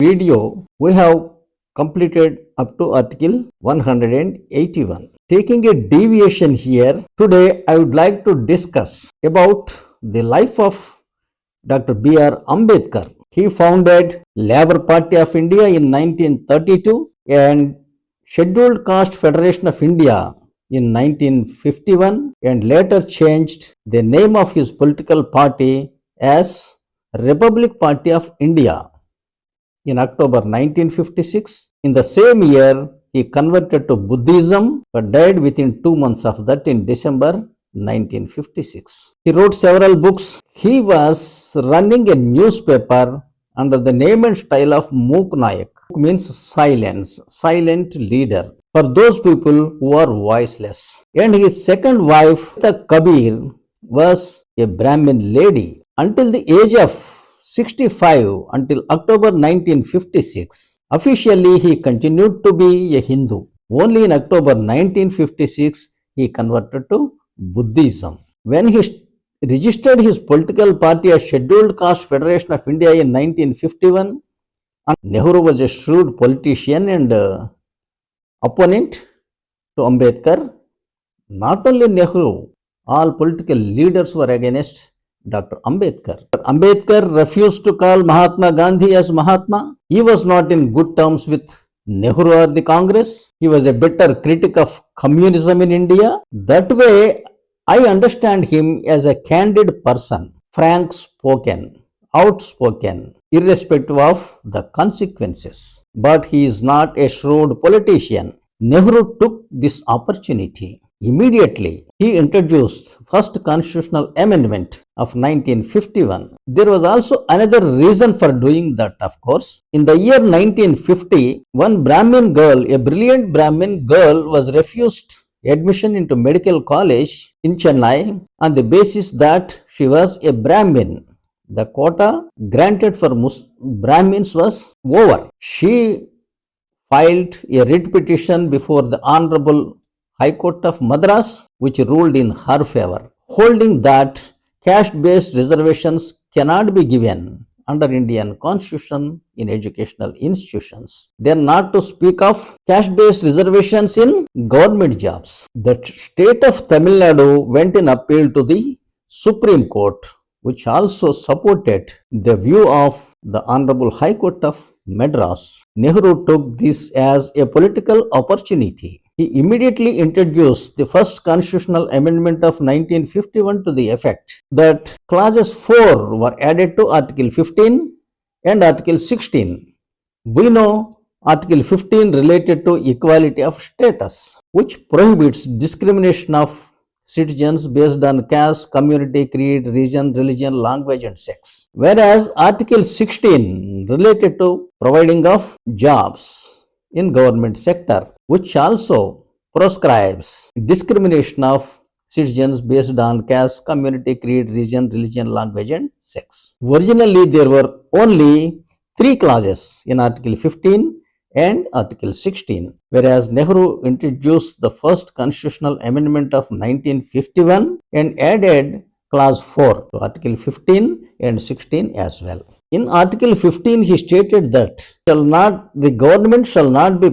video, we have completed up to Article 181. Taking a deviation here, today I would like to discuss about the life of Dr. B.R. Ambedkar. He founded Labour Party of India in 1932 and Scheduled Caste Federation of India in 1951 and later changed the name of his political party as Republic Party of India in October 1956. In the same year, he converted to Buddhism but died within 2 months of that in December 1956. He wrote several books. He was running a newspaper under the name and style of Mook Nayak. Means silence, silent leader for those people who are voiceless. And his second wife, the Kabir, was a Brahmin lady. Until the age of 65, until October 1956, officially he continued to be a Hindu. Only in October 1956, he converted to Buddhism. When he registered his political party as Scheduled Caste Federation of India in 1951, Nehru was a shrewd politician and opponent to Ambedkar. Not only Nehru, all political leaders were against Dr. Ambedkar. Ambedkar refused to call Mahatma Gandhi as Mahatma. He was not in good terms with Nehru or the Congress. He was a bitter critic of communism in India. That way, I understand him as a candid person, frank spoken, outspoken, irrespective of the consequences. But he is not a shrewd politician. Nehru took this opportunity. Immediately, he introduced first constitutional amendment of 1951. There was also another reason for doing that, of course. In the year 1950, one Brahmin girl, a brilliant Brahmin girl, was refused admission into medical college in Chennai on the basis that she was a Brahmin. The quota granted for Brahmins was over. She filed a writ petition before the Honorable High Court of Madras, which ruled in her favor, holding that caste-based reservations cannot be given under Indian Constitution in educational institutions. They are not to speak of caste-based reservations in government jobs. The state of Tamil Nadu went in appeal to the Supreme Court, which also supported the view of the Honorable High Court of Madras. Nehru took this as a political opportunity. He immediately introduced the first constitutional amendment of 1951 to the effect that clauses 4 were added to Article 15 and Article 16. We know Article 15 related to equality of status, which prohibits discrimination of citizens based on caste, community, creed, region, religion, language and sex. Whereas Article 16 related to providing of jobs in government sector, which also proscribes discrimination of citizens based on caste, community, creed, region, religion, language and sex. Originally, there were only 3 clauses in Article 15 and Article 16, whereas Nehru introduced the first constitutional amendment of 1951 and added clause 4 to Article 15 and 16 as well. In Article 15, he stated that the government shall not be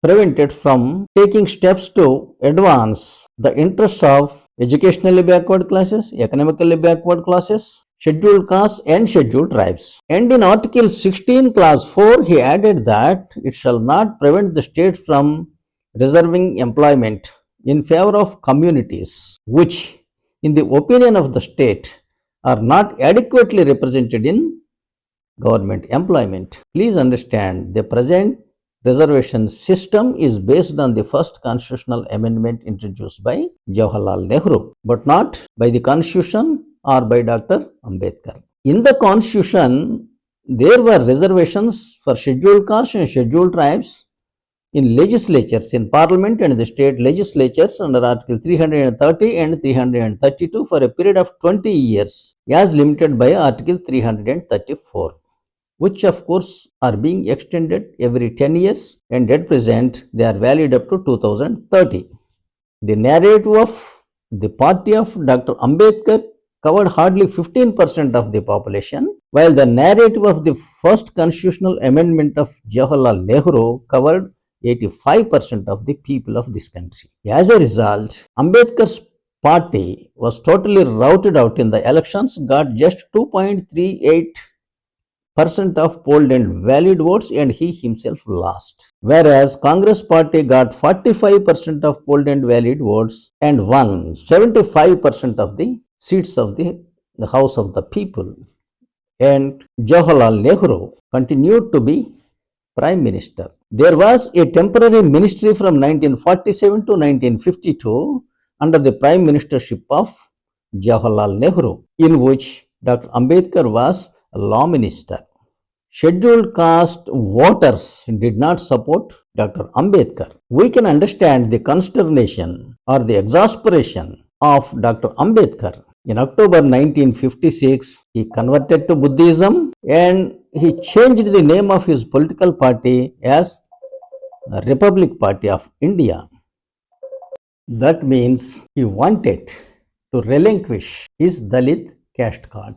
prevented from taking steps to advance the interests of educationally backward classes, economically backward classes, scheduled castes and scheduled tribes. And in Article 16, Clause 4, he added that it shall not prevent the state from reserving employment in favor of communities which, in the opinion of the state, are not adequately represented in government employment. Please understand, the present reservation system is based on the first constitutional amendment introduced by Jawaharlal Nehru, but not by the constitution or by Dr. Ambedkar. In the constitution, there were reservations for scheduled castes and scheduled tribes in legislatures, in parliament and the state legislatures under Article 330 and 332 for a period of 20 years as limited by Article 334. Which of course are being extended every 10 years and at present they are valid up to 2030. The narrative of the party of Dr. Ambedkar covered hardly 15% of the population, while the narrative of the first constitutional amendment of Jawaharlal Nehru covered 85% of the people of this country. As a result, Ambedkar's party was totally routed out in the elections, got just 2.38% of polled and valid votes, and he himself lost. Whereas Congress party got 45% of polled and valid votes and won 75% of the seats of the House of the People. And Jawaharlal Nehru continued to be Prime Minister. There was a temporary ministry from 1947 to 1952 under the Prime Ministership of Jawaharlal Nehru, in which Dr. Ambedkar was a law minister. Scheduled caste voters did not support Dr. Ambedkar. We can understand the consternation or the exasperation of Dr. Ambedkar. In October 1956, he converted to Buddhism and he changed the name of his political party as Republic Party of India. That means he wanted to relinquish his Dalit caste card,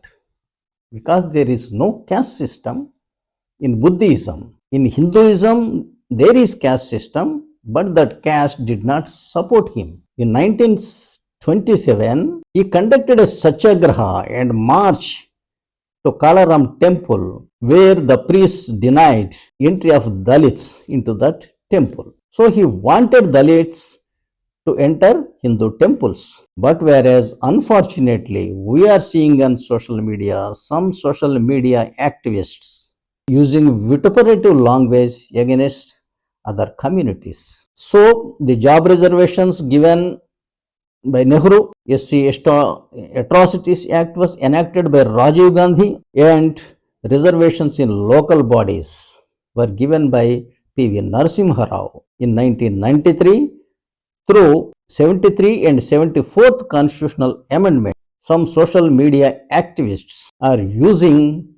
because there is no caste system in Buddhism. In Hinduism, there is caste system, but that caste did not support him. In 1927, he conducted a satyagraha and march to Kalaram temple, where the priests denied entry of Dalits into that temple. So he wanted Dalits to enter Hindu temples. But whereas unfortunately we are seeing on social media some social media activists using vituperative language against other communities. So the job reservations given by Nehru, SC Atrocities Act was enacted by Rajiv Gandhi, and reservations in local bodies were given by P.V. Narasimha Rao in 1993 through 73 and 74th Constitutional Amendment. Some social media activists are using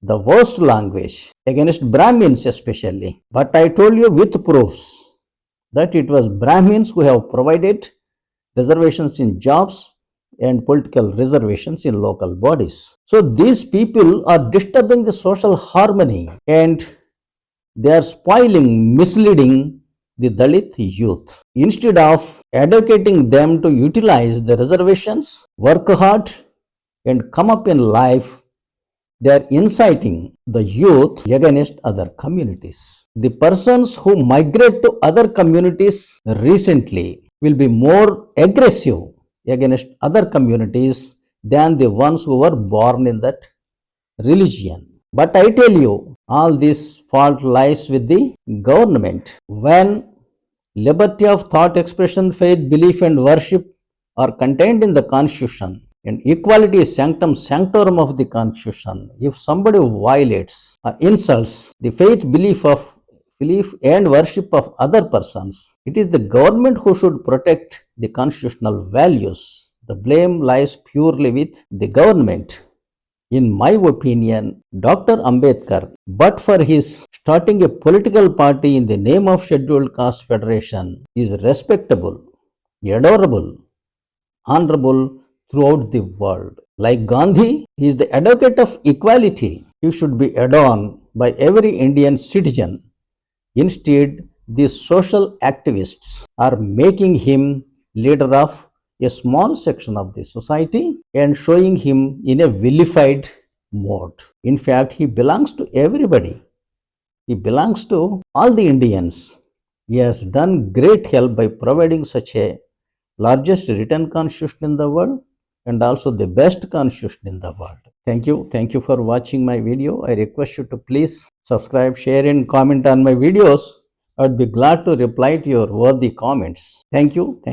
the worst language against Brahmins especially. But I told you with proofs that it was Brahmins who have provided reservations in jobs and political reservations in local bodies. So these people are disturbing the social harmony and they are spoiling, misleading the Dalit youth. Instead of educating them to utilize the reservations, work hard and come up in life, they are inciting the youth against other communities. The persons who migrate to other communities recently will be more aggressive against other communities than the ones who were born in that religion. But I tell you, all this fault lies with the government. When liberty of thought, expression, faith, belief and worship are contained in the Constitution, and equality is sanctum sanctorum of the Constitution, if somebody violates or insults the faith, belief and worship of other persons, it is the government who should protect the constitutional values. The blame lies purely with the government. In my opinion, Dr. Ambedkar, but for his starting a political party in the name of Scheduled Caste Federation, is respectable, adorable, honorable throughout the world. Like Gandhi, he is the advocate of equality. He should be adored by every Indian citizen. Instead, these social activists are making him leader of a small section of the society and showing him in a vilified mode. In fact, he belongs to everybody. He belongs to all the Indians. He has done great help by providing such a largest written constitution in the world and also the best constitution in the world. Thank you. Thank you for watching my video. I request you to please subscribe, share and comment on my videos. I would be glad to reply to your worthy comments. Thank you.